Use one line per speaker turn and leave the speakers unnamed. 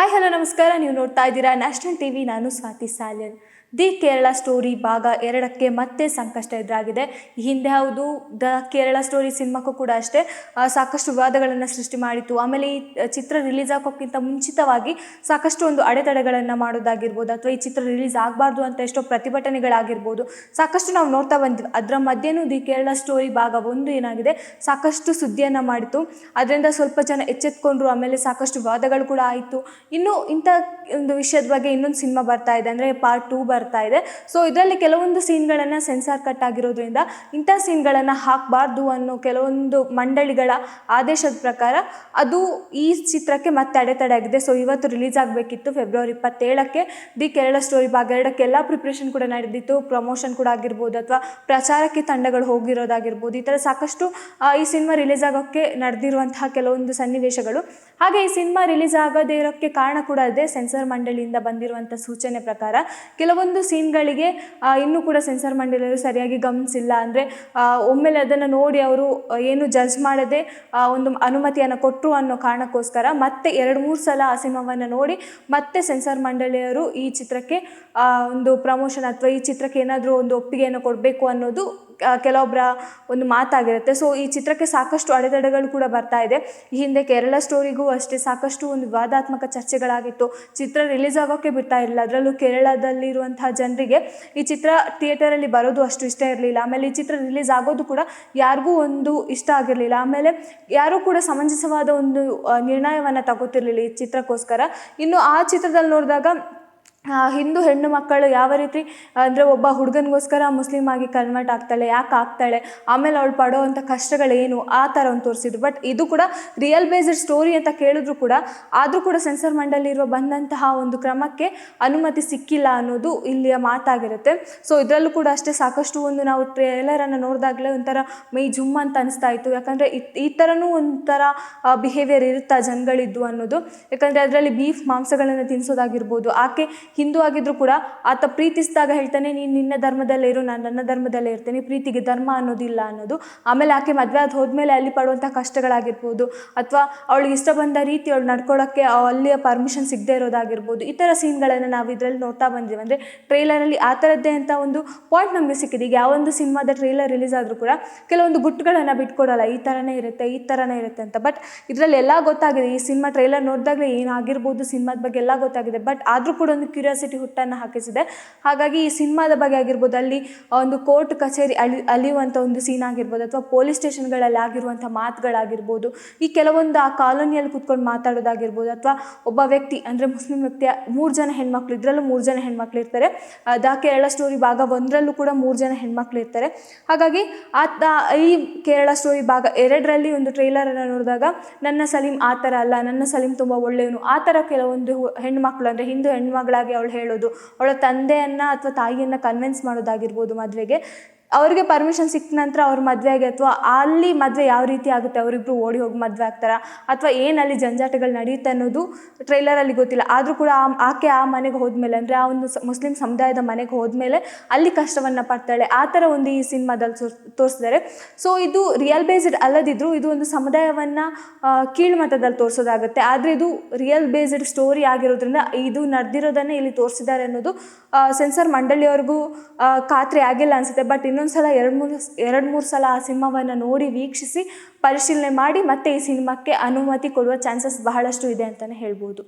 Hi hello ನಮಸ್ಕಾರ. ನೀವು ನೋಡ್ತಾ ಇದ್ದೀರಾ ನ್ಯಾಷನಲ್ ಟಿವಿ. ನಾನು ಸ್ವಾತಿ ಸಾಲ್ಯನ್. ದಿ ಕೇರಳ ಸ್ಟೋರಿ ಭಾಗ 2ಕ್ಕೆ ಮತ್ತೆ ಸಂಕಷ್ಟ ಎದುರಾಗಿದೆ. ಈ ಹಿಂದೆ ಹೌದು ದ ಕೇರಳ ಸ್ಟೋರಿ ಸಿನಿಮಾಕ್ಕೂ ಕೂಡ ಅಷ್ಟೇ ಸಾಕಷ್ಟು ವಿವಾದಗಳನ್ನು ಸೃಷ್ಟಿ ಮಾಡಿತ್ತು. ಆಮೇಲೆ ಈ ಚಿತ್ರ ರಿಲೀಸ್ ಆಗೋಕ್ಕಿಂತ ಮುಂಚಿತವಾಗಿ ಸಾಕಷ್ಟು ಒಂದು ಅಡೆತಡೆಗಳನ್ನು ಮಾಡೋದಾಗಿರ್ಬೋದು, ಅಥವಾ ಈ ಚಿತ್ರ ರಿಲೀಸ್ ಆಗಬಾರ್ದು ಅಂತ ಎಷ್ಟೋ ಪ್ರತಿಭಟನೆಗಳಾಗಿರ್ಬೋದು, ಸಾಕಷ್ಟು ನಾವು ನೋಡ್ತಾ ಬಂದ್ವಿ. ಅದರ ಮಧ್ಯೆನೂ ದಿ ಕೇರಳ ಸ್ಟೋರಿ ಭಾಗ 1 ಏನಾಗಿದೆ ಸಾಕಷ್ಟು ಸುದ್ದಿಯನ್ನು ಮಾಡಿತು. ಅದರಿಂದ ಸ್ವಲ್ಪ ಜನ ಎಚ್ಚೆತ್ಕೊಂಡ್ರು. ಆಮೇಲೆ ಸಾಕಷ್ಟು ವಿವಾದಗಳು ಕೂಡ ಆಯಿತು. ಇನ್ನು ಇಂಥ ಒಂದು ವಿಷಯದ ಬಗ್ಗೆ ಇನ್ನೊಂದು ಸಿನಿಮಾ ಬರ್ತಾ ಇದೆ, ಅಂದರೆ ಪಾರ್ಟ್ 2 ಬರ್ತಾ ಇದೆ. ಸೊ ಇದರಲ್ಲಿ ಕೆಲವೊಂದು ಸೀನ್ಗಳನ್ನು ಸೆನ್ಸಾರ್ ಕಟ್ ಆಗಿರೋದ್ರಿಂದ ಇಂಥ ಸೀನ್ಗಳನ್ನು ಹಾಕಬಾರ್ದು ಅನ್ನೋ ಕೆಲವೊಂದು ಮಂಡಳಿಗಳ ಆದೇಶದ ಪ್ರಕಾರ ಅದು ಈ ಚಿತ್ರಕ್ಕೆ ಮತ್ತೆ ಅಡೆತಡೆ ಆಗಿದೆ. ಸೊ ಇವತ್ತು ರಿಲೀಸ್ ಆಗಬೇಕಿತ್ತು ಫೆಬ್ರವರಿ 27ಕ್ಕೆ ದಿ ಕೇರಳ ಸ್ಟೋರಿ ಭಾಗ 2ಕ್ಕೆ. ಎಲ್ಲ ಪ್ರಿಪ್ರೇಷನ್ ಕೂಡ ನಡೆದಿತ್ತು, ಪ್ರಮೋಷನ್ ಕೂಡ ಆಗಿರ್ಬೋದು, ಅಥವಾ ಪ್ರಚಾರಕ್ಕೆ ತಂಡಗಳು ಹೋಗಿರೋದಾಗಿರ್ಬೋದು. ಈ ಥರ ಸಾಕಷ್ಟು ಈ ಸಿನಿಮಾ ರಿಲೀಸ್ ಆಗೋಕ್ಕೆ ನಡೆದಿರುವಂತಹ ಕೆಲವೊಂದು ಸನ್ನಿವೇಶಗಳು. ಹಾಗೆ ಈ ಸಿನಿಮಾ ರಿಲೀಸ್ ಆಗದೇ ಇರೋಕ್ಕೆ ಕಾರಣ ಕೂಡ ಇದೆ. ಸೆನ್ಸಾರ್ ಮಂಡಳಿಯಿಂದ ಬಂದಿರುವಂಥ ಸೂಚನೆ ಪ್ರಕಾರ ಕೆಲವೊಂದು ಸೀನ್ಗಳಿಗೆ ಇನ್ನೂ ಕೂಡ ಸೆನ್ಸಾರ್ ಮಂಡಳಿಯವರು ಸರಿಯಾಗಿ ಗಮನಿಸಿಲ್ಲ. ಅಂದರೆ ಒಮ್ಮೆಲೆ ಅದನ್ನು ನೋಡಿ ಅವರು ಏನು ಜಡ್ಜ್ ಮಾಡದೆ ಒಂದು ಅನುಮತಿಯನ್ನು ಕೊಟ್ಟರು ಅನ್ನೋ ಕಾರಣಕ್ಕೋಸ್ಕರ ಮತ್ತೆ 2-3 ಸಲ ಆ ಸಿನಿಮಾವನ್ನು ನೋಡಿ ಮತ್ತೆ ಸೆನ್ಸಾರ್ ಮಂಡಳಿಯವರು ಈ ಚಿತ್ರಕ್ಕೆ ಒಂದು ಪ್ರಮೋಷನ್ ಅಥವಾ ಈ ಚಿತ್ರಕ್ಕೆ ಏನಾದರೂ ಒಂದು ಒಪ್ಪಿಗೆಯನ್ನು ಕೊಡಬೇಕು ಅನ್ನೋದು ಕೆಲವೊಬ್ಬರ ಒಂದು ಮಾತಾಗಿರುತ್ತೆ. ಸೊ ಈ ಚಿತ್ರಕ್ಕೆ ಸಾಕಷ್ಟು ಅಡೆತಡೆಗಳು ಕೂಡ ಬರ್ತಾ ಇದೆ. ಈ ಹಿಂದೆ ಕೇರಳ ಸ್ಟೋರಿಗೂ ಅಷ್ಟೇ ಸಾಕಷ್ಟು ಒಂದು ವಿವಾದಾತ್ಮಕ ಚರ್ಚೆಗಳಾಗಿತ್ತು. ಚಿತ್ರ ರಿಲೀಸ್ ಆಗೋಕ್ಕೆ ಬಿಡ್ತಾ ಇರಲಿಲ್ಲ. ಅದರಲ್ಲೂ ಕೇರಳದಲ್ಲಿರುವಂತಹ ಜನರಿಗೆ ಈ ಚಿತ್ರ ಥಿಯೇಟರಲ್ಲಿ ಬರೋದು ಅಷ್ಟು ಇಷ್ಟ ಇರಲಿಲ್ಲ. ಆಮೇಲೆ ಈ ಚಿತ್ರ ರಿಲೀಸ್ ಆಗೋದು ಕೂಡ ಯಾರಿಗೂ ಒಂದು ಇಷ್ಟ ಆಗಿರಲಿಲ್ಲ. ಆಮೇಲೆ ಯಾರೂ ಕೂಡ ಸಮಂಜಸವಾದ ಒಂದು ನಿರ್ಣಯವನ್ನು ತಗೋತಿರ್ಲಿಲ್ಲ ಈ ಚಿತ್ರಕ್ಕೋಸ್ಕರ. ಇನ್ನು ಆ ಚಿತ್ರದಲ್ಲಿ ನೋಡಿದಾಗ ಹಿಂದೂ ಹೆಣ್ಣು ಮಕ್ಕಳು ಯಾವ ರೀತಿ ಅಂದರೆ ಒಬ್ಬ ಹುಡುಗನಿಗೋಸ್ಕರ ಮುಸ್ಲಿಮ್ ಆಗಿ ಕನ್ವರ್ಟ್ ಆಗ್ತಾಳೆ, ಯಾಕೆ ಆಗ್ತಾಳೆ, ಆಮೇಲೆ ಅವಳು ಪಡೋವಂಥ ಕಷ್ಟಗಳೇನು, ಆ ಥರ ಒಂದು ತೋರಿಸಿದ್ರು. ಬಟ್ ಇದು ಕೂಡ ರಿಯಲ್ ಬೇಸ್ಡ್ ಸ್ಟೋರಿ ಅಂತ ಕೇಳಿದ್ರು ಕೂಡ ಆದರೂ ಕೂಡ ಸೆನ್ಸರ್ ಮಂಡಳಿರುವ ಬಂದಂತಹ ಒಂದು ಕ್ರಮಕ್ಕೆ ಅನುಮತಿ ಸಿಕ್ಕಿಲ್ಲ ಅನ್ನೋದು ಇಲ್ಲಿಯ ಮಾತಾಗಿರುತ್ತೆ. ಸೊ ಇದರಲ್ಲೂ ಕೂಡ ಅಷ್ಟೇ ಸಾಕಷ್ಟು ಒಂದು ನಾವು ಟ್ರೇಲರನ್ನು ನೋಡಿದಾಗಲೇ ಒಂಥರ ಮೈ ಜುಮ್ ಅಂತ ಅನಿಸ್ತಾ ಇತ್ತು. ಯಾಕಂದರೆ ಈ ಥರನೂ ಒಂಥರ ಬಿಹೇವಿಯರ್ ಇರುತ್ತಾ ಜನಗಳಿದ್ದು ಅನ್ನೋದು. ಯಾಕಂದರೆ ಅದರಲ್ಲಿ ಬೀಫ್ ಮಾಂಸಗಳನ್ನು ತಿನ್ನಿಸೋದಾಗಿರ್ಬೋದು. ಆಕೆ ಹಿಂದೂ ಆಗಿದ್ರು ಕೂಡ ಆತ ಪ್ರೀತಿಸಿದಾಗ ಹೇಳ್ತಾನೆ, ನೀನು ನಿನ್ನ ಧರ್ಮದಲ್ಲೇ ಇರು, ನಾನು ನನ್ನ ಧರ್ಮದಲ್ಲೇ ಇರ್ತೇನೆ, ಪ್ರೀತಿಗೆ ಧರ್ಮ ಅನ್ನೋದಿಲ್ಲ ಅನ್ನೋದು. ಆಮೇಲೆ ಆಕೆ ಮದುವೆ ಆದ ಹೋದ್ಮೇಲೆ ಅಲ್ಲಿ ಪಡುವಂಥ ಕಷ್ಟಗಳಾಗಿರ್ಬೋದು, ಅಥವಾ ಅವಳಿಗೆ ಇಷ್ಟ ಬಂದ ರೀತಿ ಅವಳು ನಡ್ಕೊಳ್ಳೋಕ್ಕೆ ಅಲ್ಲಿಯ ಪರ್ಮಿಷನ್ ಸಿಗದೆ ಇರೋದಾಗಿರ್ಬೋದು. ಈ ಥರ ಸೀನ್ಗಳನ್ನು ನಾವು ಇದರಲ್ಲಿ ನೋಡ್ತಾ ಬಂದಿದ್ದೀವಿ. ಅಂದರೆ ಟ್ರೈಲರಲ್ಲಿ ಆ ಥರದ್ದೇ ಅಂತ ಒಂದು ಪಾಯಿಂಟ್ ನಮಗೆ ಸಿಕ್ಕಿದೆ. ಈಗ ಯಾವೊಂದು ಸಿನಿಮಾದ ಟ್ರೈಲರ್ ರಿಲೀಸ್ ಆದರೂ ಕೂಡ ಕೆಲವೊಂದು ಗುಟ್ಟುಗಳನ್ನು ಬಿಟ್ಕೊಡಲ್ಲ, ಈ ಥರನೇ ಇರುತ್ತೆ ಈ ಥರನೇ ಇರುತ್ತೆ ಅಂತ. ಬಟ್ ಇದರಲ್ಲಿ ಎಲ್ಲ ಗೊತ್ತಾಗಿದೆ. ಈ ಸಿನಿಮಾ ಟ್ರೈಲರ್ ನೋಡಿದಾಗಲೇ ಏನಾಗಿರ್ಬೋದು ಸಿನಿಮಾದ ಬಗ್ಗೆ ಎಲ್ಲ ಗೊತ್ತಾಗಿದೆ. ಬಟ್ ಆದರೂ ಕೂಡ ಒಂದು ಕ್ಯೂರಿಯಾಸಿಟಿ ಹುಟ್ಟನ್ನು ಹಾಕಿಸಿದೆ. ಹಾಗಾಗಿ ಈ ಸಿನಿಮಾದ ಬಗ್ಗೆ ಆಗಿರ್ಬೋದು, ಅಲ್ಲಿ ಒಂದು ಕೋರ್ಟ್ ಕಚೇರಿ ಅಲಿಯುವಂಥ ಒಂದು ಸೀನ್ ಆಗಿರ್ಬೋದು, ಅಥವಾ ಪೊಲೀಸ್ ಸ್ಟೇಷನ್ಗಳಲ್ಲಿ ಆಗಿರುವಂಥ ಮಾತುಗಳಾಗಿರ್ಬೋದು, ಈ ಕೆಲವೊಂದು ಆ ಕಾಲೋನಿಯಲ್ಲಿ ಕೂತ್ಕೊಂಡು ಮಾತಾಡೋದಾಗಿರ್ಬೋದು, ಅಥವಾ ಒಬ್ಬ ವ್ಯಕ್ತಿ ಅಂದರೆ ಮುಸ್ಲಿಂ ವ್ಯಕ್ತಿಯ 3 ಜನ ಹೆಣ್ಮಕ್ಳು, ಇದರಲ್ಲೂ 3 ಜನ ಹೆಣ್ಮಕ್ಳು ಇರ್ತಾರೆ. ದ ಕೇರಳ ಸ್ಟೋರಿ ಭಾಗ 1ರಲ್ಲೂ ಕೂಡ 3 ಜನ ಹೆಣ್ಮಕ್ಳು ಇರ್ತಾರೆ. ಹಾಗಾಗಿ ಈ ಕೇರಳ ಸ್ಟೋರಿ ಭಾಗ 2ರಲ್ಲಿ ಒಂದು ಟ್ರೈಲರನ್ನು ನೋಡಿದಾಗ ನನ್ನ ಸಲೀಂ ಆ ಥರ ಅಲ್ಲ, ನನ್ನ ಸಲೀಂ ತುಂಬ ಒಳ್ಳೆಯವನು, ಆ ಥರ ಕೆಲವೊಂದು ಹೆಣ್ಮಕ್ಳು ಅಂದರೆ ಹಿಂದೂ ಹೆಣ್ಮಗಳಾಗಿ ಅವಳು ಹೇಳೋದು, ಅವಳ ತಂದೆಯನ್ನು ಅಥವಾ ತಾಯಿಯನ್ನು ಕನ್ವಿನ್ಸ್ ಮಾಡೋದಾಗಿರ್ಬೋದು ಮದುವೆಗೆ. ಅವರಿಗೆ ಪರ್ಮಿಷನ್ ಸಿಕ್ಕ ನಂತರ ಅವ್ರ ಮದುವೆ ಆಗಿ, ಅಥವಾ ಅಲ್ಲಿ ಮದುವೆ ಯಾವ ರೀತಿ ಆಗುತ್ತೆ, ಅವರಿಬ್ಬರು ಓಡಿ ಹೋಗಿ ಮದುವೆ ಆಗ್ತಾರ, ಅಥವಾ ಏನಲ್ಲಿ ಜಂಜಾಟಗಳು ನಡೆಯುತ್ತೆ ಅನ್ನೋದು ಟ್ರೈಲರಲ್ಲಿ ಗೊತ್ತಿಲ್ಲ. ಆದರೂ ಕೂಡ ಆಕೆ ಆ ಮನೆಗೆ ಹೋದ್ಮೇಲೆ, ಅಂದರೆ ಆ ಒಂದು ಮುಸ್ಲಿಂ ಸಮುದಾಯದ ಮನೆಗೆ ಹೋದ್ಮೇಲೆ ಅಲ್ಲಿ ಕಷ್ಟವನ್ನು ಪಡ್ತಾಳೆ. ಆ ಥರ ಒಂದು ಈ ಸಿನಿಮಾದಲ್ಲಿ ತೋರಿಸಿದ್ದಾರೆ. ಸೊ ಇದು ರಿಯಲ್ ಬೇಸ್ಡ್ ಅಲ್ಲದಿದ್ದರೂ ಇದು ಒಂದು ಸಮುದಾಯವನ್ನು ಕೀಳ್ಮಟ್ಟದಲ್ಲಿ ತೋರಿಸೋದಾಗುತ್ತೆ. ಆದರೆ ಇದು ರಿಯಲ್ ಬೇಸ್ಡ್ ಸ್ಟೋರಿ ಆಗಿರೋದ್ರಿಂದ ಇದು ನಡೆದಿರೋದನ್ನೇ ಇಲ್ಲಿ ತೋರಿಸಿದ್ದಾರೆ ಅನ್ನೋದು ಸೆನ್ಸಾರ್ ಮಂಡಳಿಯವ್ರಿಗೂ ಖಾತ್ರಿ ಆಗಿಲ್ಲ ಅನಿಸುತ್ತೆ. ಬಟ್ ಇನ್ನೊಂದ್ಸಲ 2-3 ಸಲ ಆ ಸಿನಿಮಾವನ್ನು ನೋಡಿ ವೀಕ್ಷಿಸಿ ಪರಿಶೀಲನೆ ಮಾಡಿ ಮತ್ತೆ ಈ ಸಿನಿಮಾಕ್ಕೆ ಅನುಮತಿ ಕೊಡುವ ಚಾನ್ಸಸ್ ಬಹಳಷ್ಟು ಇದೆ ಅಂತಲೇ ಹೇಳ್ಬೋದು.